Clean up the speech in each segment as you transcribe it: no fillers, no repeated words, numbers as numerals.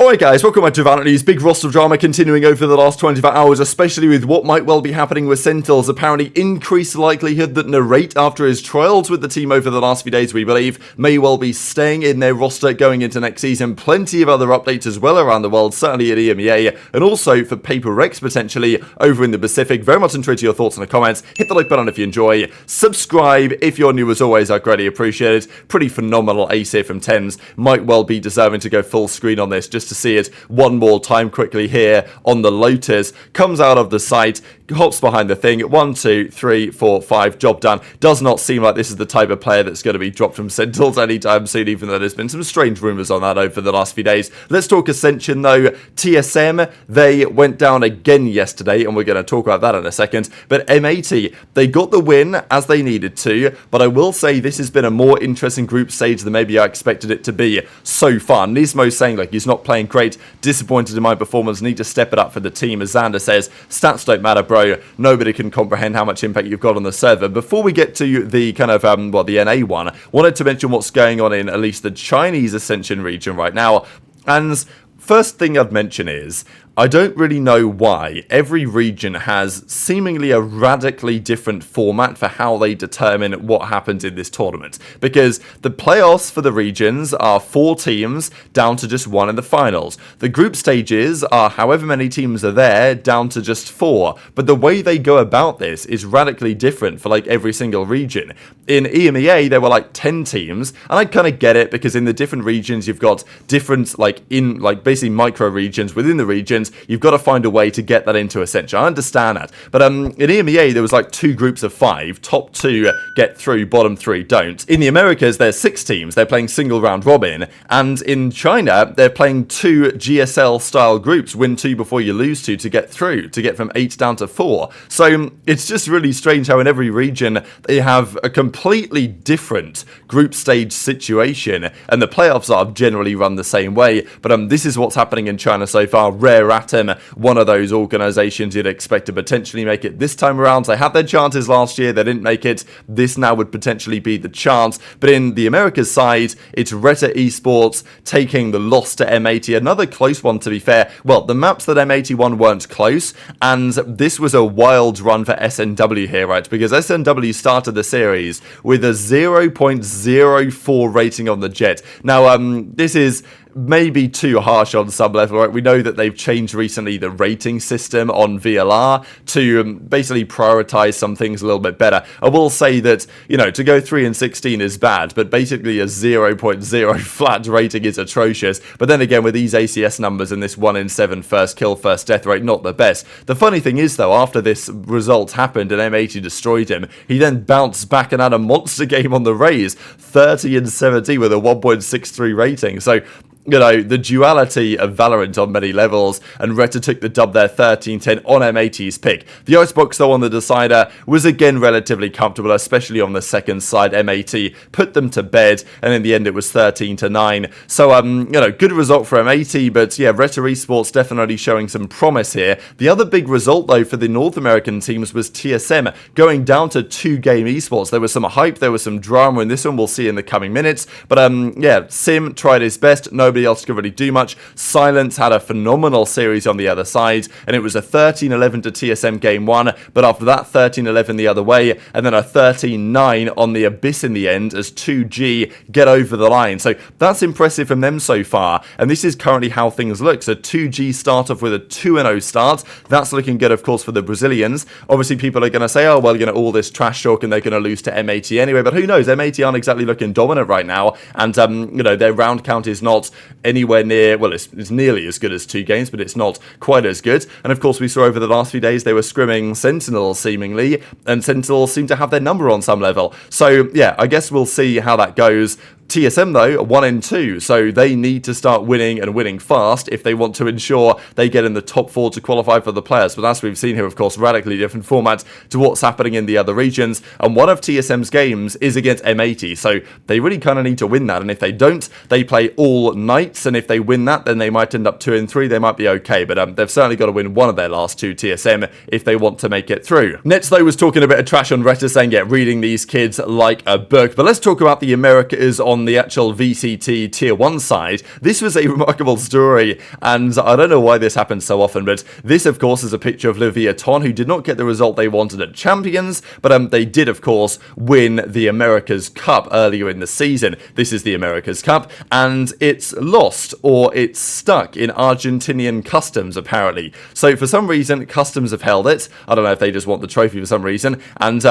Alright guys, welcome back to VALORANT News. Big roster drama continuing over the last 24 hours, especially with what might well be happening with Sentinels. Apparently increased likelihood that Narrate, after his trials with the team over the last few days, we believe, may well be staying in their roster going into next season. Plenty of other updates as well around the world, certainly at EMEA, and also for Paper Rex potentially over in the Pacific. Very much intrigued to your thoughts in the comments. Hit the like button if you enjoy. Subscribe if you're new as always, I'd greatly appreciate it. Pretty phenomenal ace here from Tens. Might well be deserving to go full screen on this just to see it one more time quickly here on the Lotus. Comes out of the site, hops behind the thing. 1, 2, 3, 4, 5. Job done. Does not seem like this is the type of player that's going to be dropped from Sentinels anytime soon, even though there's been some strange rumours on that over the last few days. Let's talk Ascension though. TSM, they went down again yesterday, and we're going to talk about that in a second. But M80, they got the win as they needed to, but I will say this has been a more interesting group stage than maybe I expected it to be so far. Nismo's saying like he's not playing great, disappointed in my performance, need to step it up for the team. As Xander says, stats don't matter, bro. Nobody can comprehend how much impact you've got on the server. Before we get to the kind of, the NA one, wanted to mention what's going on in at least the Chinese Ascension region right now. And first thing I'd mention is, I don't really know why every region has seemingly a radically different format for how they determine what happens in this tournament. Because the playoffs for the regions are 4 teams down to just 1 in the finals. The group stages are however many teams are there down to just 4. But the way they go about this is radically different for like every single region. In EMEA, there were like 10 teams, and I kind of get it because in the different regions you've got different basically micro regions within the regions. You've got to find a way to get that into Ascension. I understand that. But in EMEA, there was like 2 groups of 5. Top 2 get through, bottom 3 don't. In the Americas, there's 6 teams. They're playing single round robin. And in China, they're playing 2 GSL-style groups. Win 2 before you lose 2 to get through, to get from 8 down to 4. So it's just really strange how in every region they have a completely different group stage situation. And the playoffs are generally run the same way. But this is what's happening in China so far. Rare Atom, one of those organizations you'd expect to potentially make it this time around. They had their chances last year, they didn't make it. This now would potentially be the chance. But in the Americas side, it's Reta Esports taking the loss to M80. Another close one, to be fair. Well, the maps that M80 won weren't close, and this was a wild run for SNW here, right? Because SNW started the series with a 0.04 rating on the Jet. Now, this is maybe too harsh on some level, right? We know that they've changed recently the rating system on VLR to basically prioritize some things a little bit better. I will say that, to go 3 and 16 is bad, but basically a 0.0 flat rating is atrocious. But then again, with these ACS numbers and this 1 in 7 first kill, first death rate, not the best. The funny thing is, though, after this result happened and M80 destroyed him, he then bounced back and had a monster game on the Rays, 30 and 70 with a 1.63 rating. So, the duality of Valorant on many levels, and Reta took the dub there 13-10 on M80's pick. The Icebox, though, on the decider was again relatively comfortable, especially on the second side. M80 put them to bed, and in the end it was 13-9. So, good result for M80, but yeah, Reta Esports definitely showing some promise here. The other big result, though, for the North American teams was TSM going down to 2-game esports. There was some hype, there was some drama in this one, we'll see in the coming minutes. But yeah, Sim tried his best, nobody else could really do much. Silence had a phenomenal series on the other side, and it was a 13-11 to TSM game 1, but after that 13-11 the other way, and then a 13-9 on the Abyss in the end as 2G get over the line. So that's impressive from them so far, and this is currently how things look. So 2G start off with a 2-0 start. That's looking good, of course, for the Brazilians. Obviously people are going to say, oh well, all this trash talk and they're going to lose to M80 anyway, but who knows? M80 aren't exactly looking dominant right now, and their round count is not anywhere near, well, it's nearly as good as 2 games, but it's not quite as good. And of course we saw over the last few days they were scrimming Sentinels seemingly, and Sentinels seem to have their number on some level. So yeah, I guess we'll see how that goes. TSM, though, 1 and 2, so they need to start winning and winning fast if they want to ensure they get in the top 4 to qualify for the players. But as we've seen here, of course, radically different format to what's happening in the other regions, and one of TSM's games is against M80, so they really kind of need to win that, and if they don't, they play all nights, and if they win that, then they might end up 2 and 3, they might be okay, but they've certainly got to win one of their last 2 TSM if they want to make it through. Nets, though, was talking a bit of trash on Reta, saying, yeah, reading these kids like a book, but let's talk about the Americas on the actual VCT Tier 1 side, this was a remarkable story, and I don't know why this happens so often, but this, of course, is a picture of Leviathan, who did not get the result they wanted at Champions, but they did, of course, win the America's Cup earlier in the season. This is the America's Cup, and it's lost, or it's stuck in Argentinian customs, apparently. So for some reason, customs have held it. I don't know if they just want the trophy for some reason, and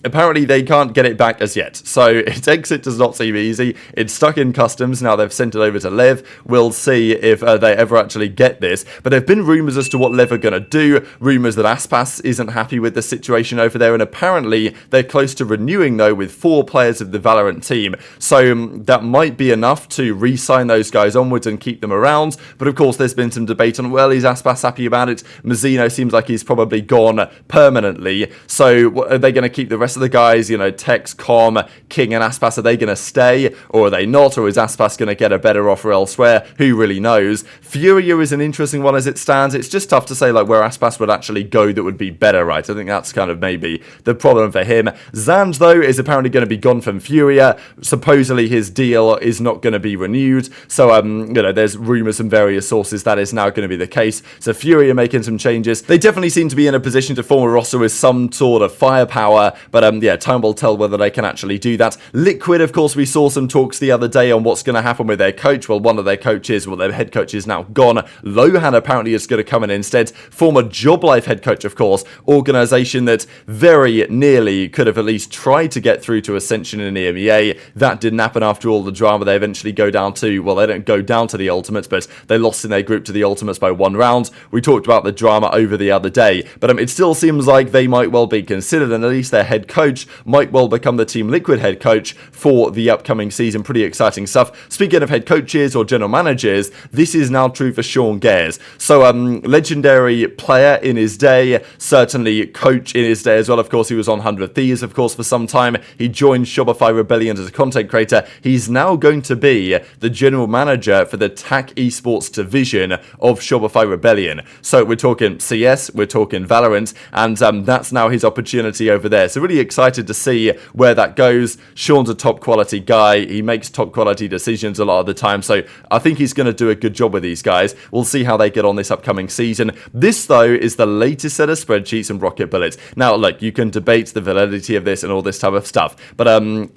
apparently they can't get it back as yet. So its exit does not seem easy. It's stuck in customs. Now they've sent it over to Lev. We'll see if they ever actually get this. But there have been rumours as to what Lev are going to do. Rumours that Aspas isn't happy with the situation over there, and apparently they're close to renewing, though, with 4 players of the VALORANT team. So that might be enough to re-sign those guys onwards and keep them around. But of course, there's been some debate on, well, is Aspas happy about it? Mazzino seems like he's probably gone permanently. So are they going to keep the rest of the guys, you know, Tex, Com, King and Aspas? Are they going to stay, or are they not? Or is Aspas going to get a better offer elsewhere? Who really knows? Furia is an interesting one as it stands. It's just tough to say like where Aspas would actually go that would be better, right? I think that's kind of maybe the problem for him. Zand, though, is apparently going to be gone from Furia. Supposedly his deal is not going to be renewed. So, you know, there's rumours from various sources that is now going to be the case. So Furia making some changes. They definitely seem to be in a position to form a roster with some sort of firepower. But, yeah, time will tell whether they can actually do that. Liquid, of course, we saw some talks the other day on what's going to happen with their coach. Well, one of their coaches, well, their head coach is now gone. Lohan apparently is going to come in instead. Former Job Life head coach, of course. Organisation that very nearly could have at least tried to get through to Ascension in EMEA. That didn't happen after all the drama. They eventually go down to, well, they don't go down to the Ultimates, but they lost in their group to the Ultimates by 1 round. We talked about the drama over the other day, but it still seems like they might well be considered, and at least their head coach might well become the Team Liquid head coach for the upcoming season. Pretty exciting stuff. Speaking of head coaches or general managers, this is now true for Sean Gares. So, legendary player in his day, certainly coach in his day as well. Of course, he was on 100 Thieves, of course, for some time. He joined Shopify Rebellion as a content creator. He's now going to be the general manager for the TAC esports division of Shopify Rebellion. So we're talking CS, we're talking Valorant, and that's now his opportunity over there. So really excited to see where that goes. Sean's a top quality guy. He makes top quality decisions a lot of the time. So I think he's going to do a good job with these guys. We'll see how they get on this upcoming season. This, though, is the latest set of spreadsheets and rocket bullets. Now, look, you can debate the validity of this and all this type of stuff. But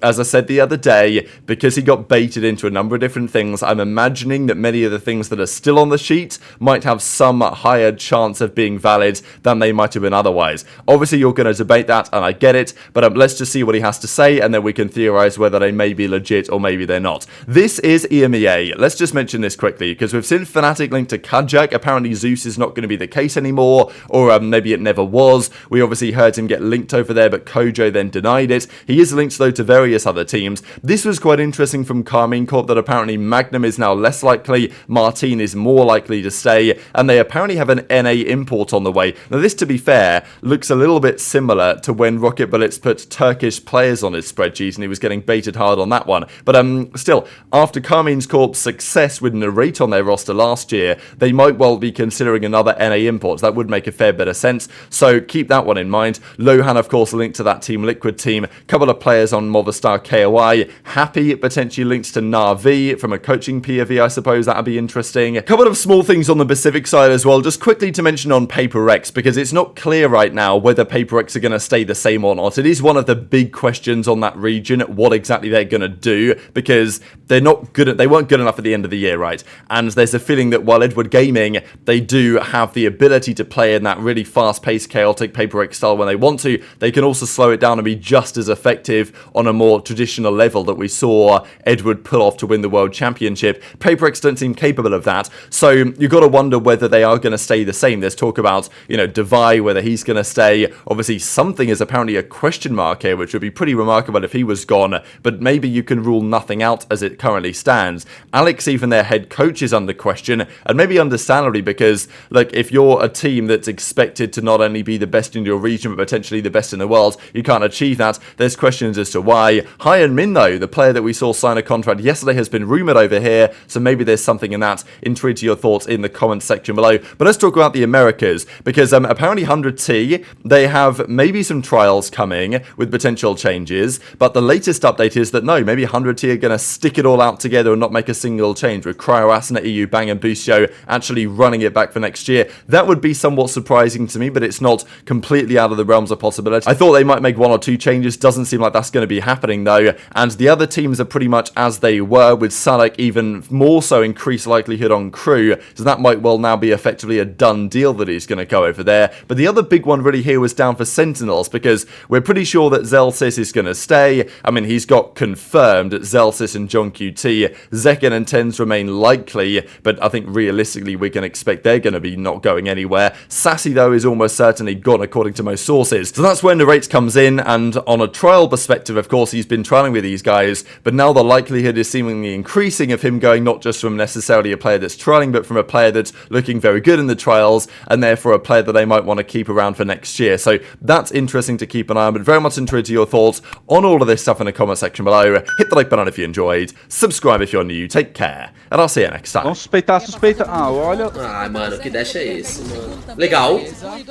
as I said the other day, because he got baited into a number of different things, I'm imagining that many of the things that are still on the sheet might have some higher chance of being valid than they might have been otherwise. Obviously, you're going to debate that, and I get it, but let's just see what he has to say, and then we can theorize whether they may be legit or maybe they're not. This is EMEA. Let's just mention this quickly, because we've seen Fnatic linked to Kajak. Apparently, Zeus is not going to be the case anymore, or maybe it never was. We obviously heard him get linked over there, but Kojo then denied it. He is linked, though, to various other teams. This was quite interesting from Carmine Corp that apparently Magnum is now less likely, Martin is more likely to stay, and they apparently have an NA import on the way. Now, this, to be fair, looks a little bit similar to when Rocket Bullets put Turkish players on his spreadsheet, and he was getting baited hard on that one. But still, after Carmine Corp's success with Narrate on their roster last year, they might well be considering another NA import. That would make a fair bit of sense, so keep that one in mind. Lohan, of course, linked to that Team Liquid team. Couple of players on Movistar KOI. Happy potentially linked to Na'Vi from a coaching POV, I suppose. That'd be interesting. A couple of small things on the Pacific side as well, just quickly to mention on Paper X, because it's not clear right now whether Paper X are going to stay the same or not. It is one of the big questions on that region, what exactly they're going to do, because they're not good. They weren't good enough at the end of the year, right? And there's a feeling that while Edward Gaming, they do have the ability to play in that really fast-paced, chaotic Paper X style when they want to, they can also slow it down and be just as effective on a more traditional level that we saw Edward pull off to win the World Championship. Paper X don't seem capable of that, so you've got to wonder whether they are going to stay the same. There's talk about, you know, Devai, whether he's going to stay. Obviously, something is apparently a question mark here, which would be pretty remarkable if he was gone, but maybe you can rule nothing out as it currently stands. Alex, even their head coach, is under question, and maybe understandably, because, look, if you're a team that's expected to not only be the best in your region, but potentially the best in the world, you can't achieve that. There's questions as to why. Hyan Min, though, the player that we saw sign a contract yesterday, has been rumoured over here, so maybe there's something in that. Intrigue to your thoughts in the comments section below. But let's talk about the Americas, because apparently 100T, they have maybe some trials coming with potential changes, but the latest update is that no, maybe maybe 100 tier going to stick it all out together and not make a single change, with Cryo, Asuna, EU, Bang and Boostio actually running it back for next year. That would be somewhat surprising to me, but it's not completely out of the realms of possibility. I thought they might make 1 or 2 changes, doesn't seem like that's going to be happening though, and the other teams are pretty much as they were, with Salak even more so increased likelihood on crew, so that might well now be effectively a done deal that he's going to go over there. But the other big one really here was down for Sentinels, because we're pretty sure that Zelsis is going to stay. I mean, he's got confirmed Zelsis and John QT. Zekken and Tens remain likely, but I think realistically we can expect they're going to be not going anywhere. Sassy though is almost certainly gone according to most sources. So that's when Narrate comes in, and on a trial perspective, of course, he's been trialing with these guys, but now the likelihood is seemingly increasing of him going not just from necessarily a player that's trialing, but from a player that's looking very good in the trials, and therefore a player that they might want to keep around for next year. So that's interesting to keep an eye on, but very much interested to your thoughts on all of this stuff in the comment section below. Hit the like button if you enjoyed, subscribe if you're new, take care, and I'll see you next time. Vamos suspeitar, suspeita. Ah, olha. Ah, mano, que dash é esse, mano? Legal,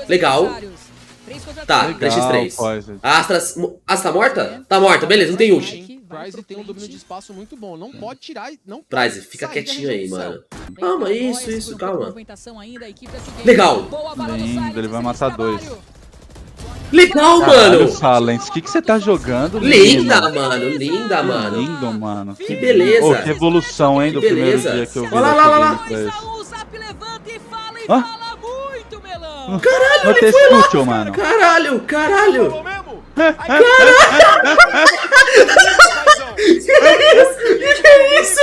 legal. Tá, 3x3. Astra tá morta? Tá morta, beleza, não tem ult. Prize tem um domínio de espaço muito bom, não pode tirar, não Prize, fica quietinho aí, mano. Calma, isso, calma. Legal. Lindo, ele vai matar 2. Legal, Caralho, mano. Silence, o que você tá jogando? Linda, mano, linda, mano. Lindo, mano. Que beleza. Oh, que evolução, hein, do primeiro dia que eu vi. Olha lá. Caralho, ele foi lá. Mano. Caralho. Que isso?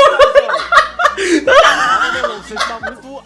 Você está muito